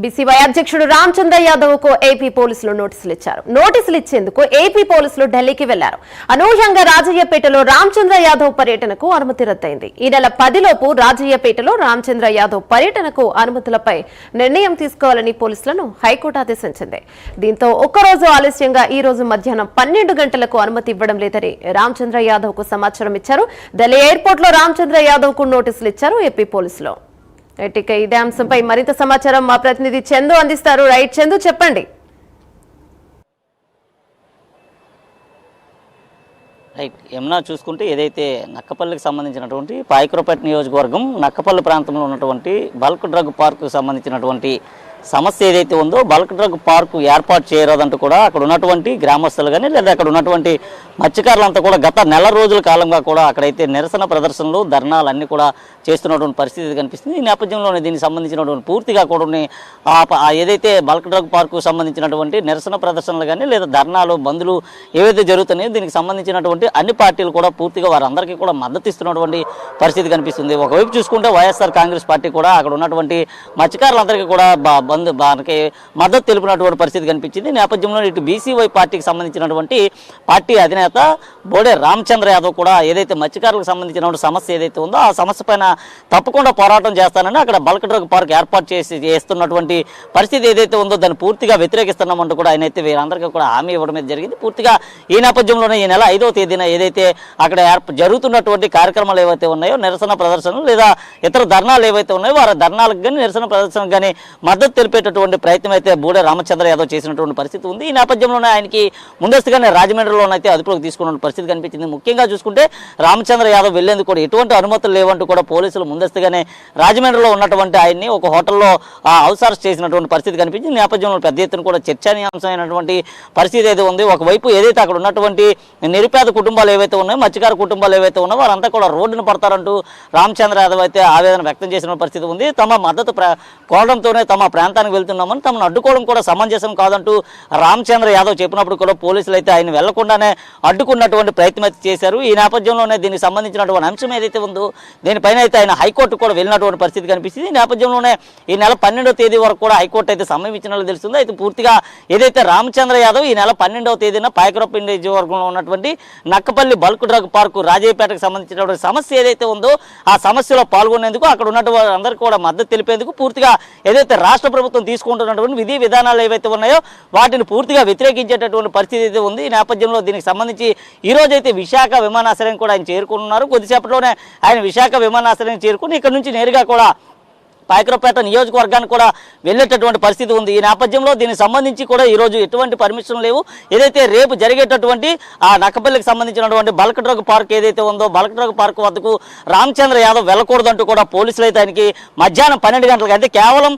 BCY అధ్యక్షుడు రామచంద్ర యాదవ్ కు AP పోలీసులు నోటీసులు ఇచ్చారు. నోటీసులు ఇచ్చేందుకు ఏపీ పోలీసులు ఢిల్లీకి వెళ్లారు. అనూహ్యంగా రాజయ్యపేటలో రామచంద్ర యాదవ్ పర్యటనకు అనుమతి రద్దయింది. ఈ నెల 10 లోపు రాజయ్యపేటలో రామచంద్ర యాదవ్ పర్యటనకు అనుమతులపై నిర్ణయం తీసుకోవాలని పోలీసులను హైకోర్టు ఆదేశించింది. దీంతో ఒక్కరోజు ఆలస్యంగా ఈ రోజు మధ్యాహ్నం 12 గంటలకు అనుమతి ఇవ్వడం లేదని రామచంద్ర యాదవ్ కు సమాచారం ఇచ్చారు. ఢిల్లీ ఎయిర్పోర్ట్ లో రామచంద్ర యాదవ్ కు నోటీసులు ఇచ్చారు ఏపీ పోలీసులు. ఇక ఇదే అంశంపై మరింత సమాచారం మా ప్రతినిధి చందు అందిస్తారు. రైట్ చందు, చెప్పండి. రైట్ యమునా, చూసుకుంటే ఏదైతే నక్కపల్లికి సంబంధించినటువంటి పాయకరపేట నియోజకవర్గం నక్కపల్లి ప్రాంతంలో ఉన్నటువంటి బల్క్ డ్రగ్ పార్కు సంబంధించినటువంటి సమస్య ఏదైతే ఉందో, బల్క్ డ్రగ్ పార్కు ఏర్పాటు చేయరాదంటూ కూడా అక్కడ ఉన్నటువంటి గ్రామస్తులు కానీ లేదా అక్కడ ఉన్నటువంటి మత్స్యకారులంతా కూడా గత నెల రోజుల కాలంగా కూడా అక్కడైతే నిరసన ప్రదర్శనలు ధర్నాలు అన్నీ కూడా చేస్తున్నటువంటి పరిస్థితి కనిపిస్తుంది. ఈ నేపథ్యంలోనే దీనికి సంబంధించినటువంటి పూర్తిగా కూడా ఏదైతే బల్క్ డ్రగ్ పార్కు సంబంధించినటువంటి నిరసన ప్రదర్శనలు కానీ లేదా ధర్నాలు బంద్లు ఏవైతే జరుగుతున్నాయో దీనికి సంబంధించినటువంటి అన్ని పార్టీలు కూడా పూర్తిగా వారందరికీ కూడా మద్దతు ఇస్తున్నటువంటి పరిస్థితి కనిపిస్తుంది. ఒకవైపు చూసుకుంటే వైఎస్ఆర్ కాంగ్రెస్ పార్టీ కూడా అక్కడ ఉన్నటువంటి మత్స్యకారులందరికీ కూడా దానికి మద్దతు తెలిపినటువంటి పరిస్థితి కనిపించింది. నేపథ్యంలో ఇటు బీసీవై పార్టీకి సంబంధించినటువంటి పార్టీ అధినేత బోడే రామచంద్ర యాదవ్ కూడా ఏదైతే మత్స్యకారులకు సంబంధించినటువంటి సమస్య ఏదైతే ఉందో ఆ సమస్య పైన తప్పకుండా పోరాటం చేస్తానని అక్కడ బల్క్ డ్రగ్ పార్క్ ఏర్పాటు చేస్తున్నటువంటి పరిస్థితి ఏదైతే ఉందో దాన్ని పూర్తిగా వ్యతిరేకిస్తున్నామంటూ కూడా ఆయన అయితే వీరందరికీ కూడా హామీ ఇవ్వడం జరిగింది. పూర్తిగా ఈ నేపథ్యంలోనే ఈ నెల 5వ తేదీన ఏదైతే అక్కడ జరుగుతున్నటువంటి కార్యక్రమాలు ఏవైతే ఉన్నాయో, నిరసన ప్రదర్శనలు లేదా ఇతర ధర్నాలు ఏవైతే ఉన్నాయో వారి ధర్నాలకు కానీ నిరసన ప్రదర్శనకు కానీ మద్దతు తెలిపేటటువంటి ప్రయత్నం అయితే బూడే రామచంద్ర యాదవ్ చేసినటువంటి పరిస్థితి ఉంది. ఈ నేపథ్యంలోనే ఆయనకి ముందస్తుగానే రాజమండ్రిలోనైతే అదుపులోకి తీసుకున్న పరిస్థితి కనిపించింది. ముఖ్యంగా చూసుకుంటే రామచంద్ర యాదవ్ వెళ్లేందుకు కూడా ఎటువంటి అనుమతులు లేవంటూ కూడా పోలీసులు ముందస్తుగానే రాజమండ్రిలో ఉన్నటువంటి ఆయన్ని ఒక హోటల్లో హౌస్ అరెస్ట్ చేసినటువంటి పరిస్థితి కనిపించింది. నేపథ్యంలో పెద్ద ఎత్తున కూడా చర్చానీయాంశమైనటువంటి పరిస్థితి అయితే ఉంది. ఒకవైపు ఏదైతే అక్కడ ఉన్నటువంటి నిరుపేద కుటుంబాలు ఏవైతే ఉన్నాయో, మత్స్యకార కుటుంబాలు ఏవైతే ఉన్నాయో వారంతా కూడా రోడ్డును పడతారంటూ రామచంద్ర యాదవ్ అయితే ఆవేదన వ్యక్తం చేసిన పరిస్థితి ఉంది. తమ మద్దతు కోవడంతోనే తమ ప్రాంతానికి వెళ్తున్నామని తమను అడ్డుకోవడం కూడా సమంజసం కాదంటూ రామచంద్ర యాదవ్ చెప్పినప్పుడు కూడా పోలీసులు అయితే ఆయన వెళ్లకుండానే అడ్డుకున్నటువంటి ప్రయత్నం అయితే చేశారు. ఈ నేపథ్యంలోనే దీనికి సంబంధించినటువంటి అంశం ఏదైతే ఉందో దీనిపైన అయితే ఆయన హైకోర్టు కూడా వెళ్ళినటువంటి పరిస్థితి కనిపిస్తుంది. ఈ నేపథ్యంలోనే ఈ నెల 12వ తేదీ వరకు కూడా హైకోర్టు అయితే సమయం ఇచ్చినట్లు తెలుస్తుంది. అయితే పూర్తిగా ఏదైతే రామచంద్ర యాదవ్ ఈ నెల 12వ తేదీన పాయకరపేట నియోజకవర్గంలో ఉన్నటువంటి నక్కపల్లి బల్క్ డ్రగ్ పార్కు రాజయ్యపేటకు సంబంధించినటువంటి సమస్య ఏదైతే ఉందో ఆ సమస్యలో పాల్గొనేందుకు అక్కడ ఉన్నటువంటి అందరికీ కూడా మద్దతు తెలిపేందుకు పూర్తిగా ఏదైతే రాష్ట్ర ప్రభుత్వం తీసుకుంటున్నటువంటి విధి విధానాలు ఏవైతే ఉన్నాయో వాటిని పూర్తిగా వ్యతిరేకించేటటువంటి పరిస్థితి అయితే ఉంది. ఈ నేపథ్యంలో దీనికి సంబంధించి ఈ రోజైతే విశాఖ విమానాశ్రయం కూడా ఆయన చేరుకున్నారు. కొద్దిసేపట్లోనే ఆయన విశాఖ విమానాశ్రయం చేరుకుని ఇక్కడ నుంచి నేరుగా కూడా పాయకరపేట నియోజకవర్గానికి కూడా వెళ్ళేటటువంటి పరిస్థితి ఉంది. ఈ నేపథ్యంలో దీనికి సంబంధించి కూడా ఈరోజు ఎటువంటి పర్మిషన్ లేవు. ఏదైతే రేపు జరిగేటటువంటి ఆ నక్కపల్లికి సంబంధించినటువంటి బల్క్ డ్రగ్ పార్క్ ఏదైతే ఉందో బల్క్ డ్రగ్ పార్క్ వద్దకు రామచంద్ర యాదవ్ వెళ్ళకూడదంటూ కూడా పోలీసులు అయితే ఆయనకి మధ్యాహ్నం 12 గంటలకు అంటే కేవలం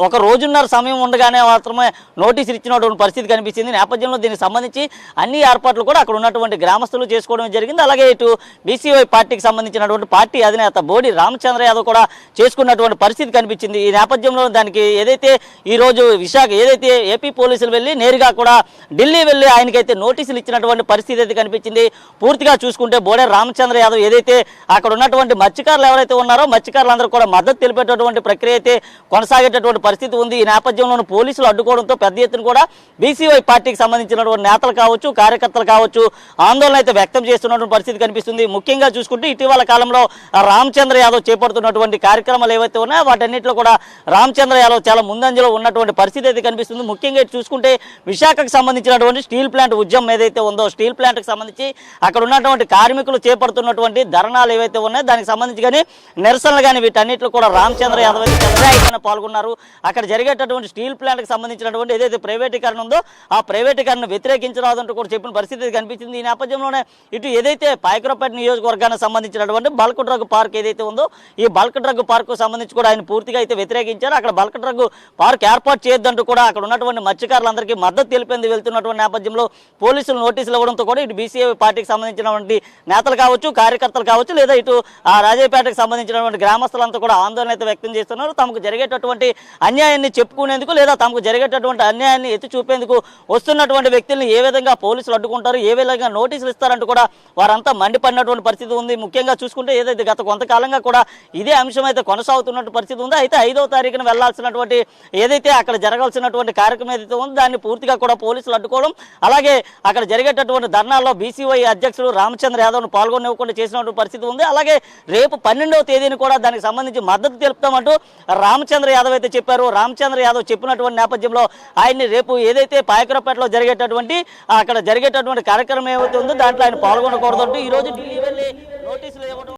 ఒక రోజున్నర సమయం ఉండగానే మాత్రమే నోటీసులు ఇచ్చినటువంటి పరిస్థితి కనిపించింది. నేపథ్యంలో దీనికి సంబంధించి అన్ని ఏర్పాట్లు కూడా అక్కడ ఉన్నటువంటి గ్రామస్తులు చేసుకోవడం జరిగింది. అలాగే ఇటు బీసీవై పార్టీకి సంబంధించినటువంటి పార్టీ అధినేత బోడి రామచంద్ర యాదవ్ కూడా చేసుకున్నటువంటి పరిస్థితి కనిపించింది. ఈ నేపథ్యంలో దానికి ఏదైతే ఈరోజు విశాఖ ఏదైతే ఏపీ పోలీసులు వెళ్ళి నేరుగా కూడా ఢిల్లీ వెళ్ళి ఆయనకైతే నోటీసులు ఇచ్చినటువంటి పరిస్థితి అయితే కనిపించింది. పూర్తిగా చూసుకుంటే బోడే రామచంద్ర యాదవ్ ఏదైతే అక్కడ ఉన్నటువంటి మత్స్యకారులు ఎవరైతే ఉన్నారో మత్స్యకారులందరూ కూడా మద్దతు తెలిపేటటువంటి ప్రక్రియ అయితే కొనసాగేటటువంటి పరిస్థితి ఉంది. ఈ నేపథ్యంలో పోలీసులు అడ్డుకోవడంతో పెద్ద ఎత్తున కూడా బీసీవై పార్టీకి సంబంధించినటువంటి నేతలు కావచ్చు, కార్యకర్తలు కావచ్చు ఆందోళన అయితే వ్యక్తం చేస్తున్నటువంటి పరిస్థితి కనిపిస్తుంది. ముఖ్యంగా చూసుకుంటే ఇటీవల కాలంలో రామచంద్ర యాదవ్ చేపడుతున్నటువంటి కార్యక్రమాలు ఏవైతే ఉన్నాయో వాటన్నిటిలో కూడా రామచంద్ర యాదవ్ చాలా ముందంజలో ఉన్నటువంటి పరిస్థితి అయితే కనిపిస్తుంది. ముఖ్యంగా చూసుకుంటే విశాఖకు సంబంధించినటువంటి స్టీల్ ప్లాంట్ ఉద్యమం ఏదైతే ఉందో స్టీల్ ప్లాంట్కి సంబంధించి అక్కడ ఉన్నటువంటి కార్మికులు చేపడుతున్నటువంటి ధర్నాలు ఏవైతే ఉన్నాయో దానికి సంబంధించి కానీ నిరసనలు కానీ వీటన్నిటిలో కూడా రామచంద్ర యాదవ్ అయితే పాల్గొన్నారు. అక్కడ జరిగేటటువంటి స్టీల్ ప్లాంట్కి సంబంధించినటువంటి ఏదైతే ప్రైవేటీకరణ ఉందో ఆ ప్రైవేటీకరణ వ్యతిరేకించరాదంటూ కూడా చెప్పిన పరిస్థితి కనిపించింది. ఈ నేపథ్యంలోనే ఇటు ఏదైతే పాయకరపేట నియోజకవర్గానికి సంబంధించినటువంటి బల్క్ డ్రగ్ పార్క్ ఏదైతే ఉందో ఈ బల్క్ డ్రగ్ పార్క్ సంబంధించి కూడా ఆయన పూర్తిగా అయితే వ్యతిరేకించారు. అక్కడ బల్క్ డ్రగ్ పార్క్ ఏర్పాటు చేయొద్దంటూ కూడా అక్కడ ఉన్నటువంటి మత్స్యకారులందరికీ మద్దతు తెలిపేందుకు వెళ్తున్నటువంటి నేపథ్యంలో పోలీసులు నోటీసులు ఇవ్వడంతో కూడా ఇటు బీసీఐ పార్టీకి సంబంధించినటువంటి నేతలు కావచ్చు, కార్యకర్తలు కావచ్చు లేదా ఇటు ఆ రాజయ్యపేటకు సంబంధించినటువంటి గ్రామస్తులంతా కూడా ఆందోళన అయితే వ్యక్తం చేస్తున్నారు. తమకు జరిగేటటువంటి అన్యాయాన్ని చెప్పుకునేందుకు లేదా తమకు జరిగేటటువంటి అన్యాయాన్ని ఎత్తి చూపేందుకు వస్తున్నటువంటి వ్యక్తులను ఏ విధంగా పోలీసులు అడ్డుకుంటారు, ఏ విధంగా నోటీసులు ఇస్తారంటూ కూడా వారంతా మండిపడినటువంటి పరిస్థితి ఉంది. ముఖ్యంగా చూసుకుంటే ఏదైతే గత కొంతకాలంగా కూడా ఇదే అంశం అయితే కొనసాగుతున్నట్టు పరిస్థితి ఉంది. అయితే 5వ తారీఖున వెళ్లాల్సినటువంటి ఏదైతే అక్కడ జరగాల్సినటువంటి కార్యక్రమం ఏదైతే ఉందో దాన్ని పూర్తిగా కూడా పోలీసులు అడ్డుకోవడం, అలాగే అక్కడ జరిగేటటువంటి ధర్నాల్లో బీసీవై అధ్యక్షుడు రామచంద్ర యాదవ్ను పాల్గొనివ్వకుండా చేసినటువంటి పరిస్థితి ఉంది. అలాగే రేపు 12వ తేదీని కూడా దానికి సంబంధించి మద్దతు తెలుపుతామంటూ రామచంద్ర యాదవ్ అయితే చెప్పారు. రామచంద్ర యాదవ్ చెప్పినటువంటి నేపథ్యంలో ఆయన్ని రేపు ఏదైతే పాయకరపేటలో జరిగేటటువంటి అక్కడ జరిగేటటువంటి కార్యక్రమం ఏమైతే ఉందో దాంట్లో ఆయన పాల్గొనకూడదు అంటూ ఈరోజు ఢిల్లీ